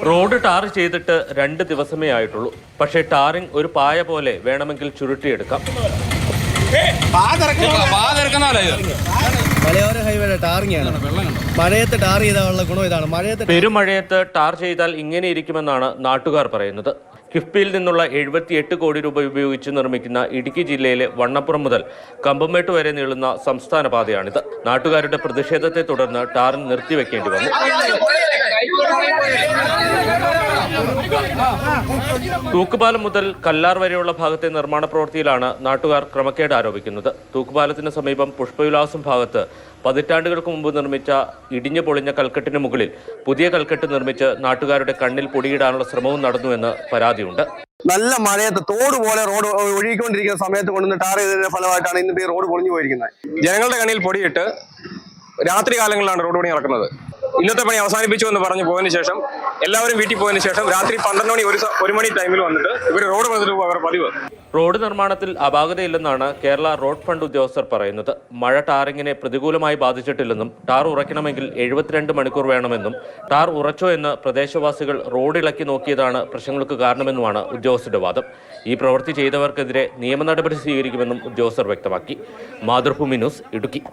Road tar ചെയ്തിട്ട് 2 ദിവസമേ ആയിട്ടുള്ളൂ. പക്ഷേ ടാറിംഗ് ഒരു പായ പോലെ വേണമെങ്കിൽ ചുരുട്ടിയെടുക്കാം. മലയോര ഹൈവേയുടെ ടാറിംഗാണ്. മഴയത്ത് ടാർ ചെയ്താലുള്ള ഗുണം ഇതാണ്. പെരുമഴയത്ത് ടാർ ചെയ്താൽ ഇങ്ങനെ ഇരിക്കുമെന്നാണ് നാട്ടുകാർ പറയുന്നത്. കിഫ്ബിയിൽ നിന്നുള്ള 78 കോടി രൂപ ഉപയോഗിച്ച് നിർമ്മിക്കുന്ന ഇടുക്കി ജില്ലയിലെ വണ്ണപ്പുറം മുതൽ കമ്പംമേട്ട് വരെ നീളുന്ന സംസ്ഥാന പാതയാണിത്. നാട്ടുകാരുടെ പ്രതിഷേധത്തെ തുടർന്ന് ടാറിംഗ് നിർത്തിവെക്കേണ്ടി വന്നു. തൂക്കുപാലം മുതൽ കല്ലാർ വരെയുള്ള ഭാഗത്തെ നിർമ്മാണ പ്രവൃത്തിയിലാണ് നാട്ടുകാർ ക്രമക്കേട് ആരോപിക്കുന്നത്. തൂക്കുപാലത്തിന് സമീപം പുഷ്പവിലാസം ഭാഗത്ത് പതിറ്റാണ്ടുകൾക്ക് മുമ്പ് നിർമ്മിച്ച ഇടിഞ്ഞു പൊളിഞ്ഞ കൽക്കെട്ടിന് മുകളിൽ പുതിയ കൽക്കെട്ട് നിർമ്മിച്ച് നാട്ടുകാരുടെ കണ്ണിൽ പൊടിയിടാനുള്ള ശ്രമവും നടന്നുവെന്ന് പരാതിയുണ്ട്. നല്ല മഴയത്ത് തോട് പോലെ റോഡ് ഒഴുകിക്കൊണ്ടിരിക്കുന്ന സമയത്ത് കൊണ്ടുവന്ന് ടാർ ചെയ്തതിന്റെ ഫലമായിട്ടാണ് ഇന്ന് ഈ റോഡ് പൊളിഞ്ഞു പോയിരിക്കുന്നത്. ജനങ്ങളുടെ കണ്ണിൽ പൊടിയിട്ട് രാത്രി കാലങ്ങളിലാണ് റോഡ് പണി നടക്കുന്നത്. ഇന്നത്തെ പണി അവസാനിപ്പിച്ചു എന്ന് പറഞ്ഞു പോയതിനു ശേഷം എല്ലാവരും വീട്ടിൽ പോയതിനു ശേഷം രാത്രി 12 മണി 1 മണി ടൈമിൽ വന്നിട്ട് ഇവർ റോഡ് പണിതിട്ട് അവർ പതിവ്. റോഡ് നിർമ്മാണത്തിൽ അപാകതയില്ലെന്നാണ് കേരള റോഡ് ഫണ്ട് ഉദ്യോഗസ്ഥർ പറയുന്നത്. മഴ ടാറിങ്ങിനെ പ്രതികൂലമായി ബാധിച്ചിട്ടില്ലെന്നും ടാർ ഉറയ്ക്കണമെങ്കിൽ 72 മണിക്കൂർ വേണമെന്നും ടാർ ഉറച്ചോ എന്ന് പ്രദേശവാസികൾ റോഡിളക്കി നോക്കിയതാണ് പ്രശ്നങ്ങൾക്ക് കാരണമെന്നുമാണ് ഉദ്യോഗസ്ഥരുടെ വാദം. ഈ പ്രവൃത്തി ചെയ്തവർക്കെതിരെ നിയമ നടപടി സ്വീകരിക്കുമെന്നും ഉദ്യോഗസ്ഥർ വ്യക്തമാക്കി. മാതൃഭൂമി ന്യൂസ്, ഇടുക്കി.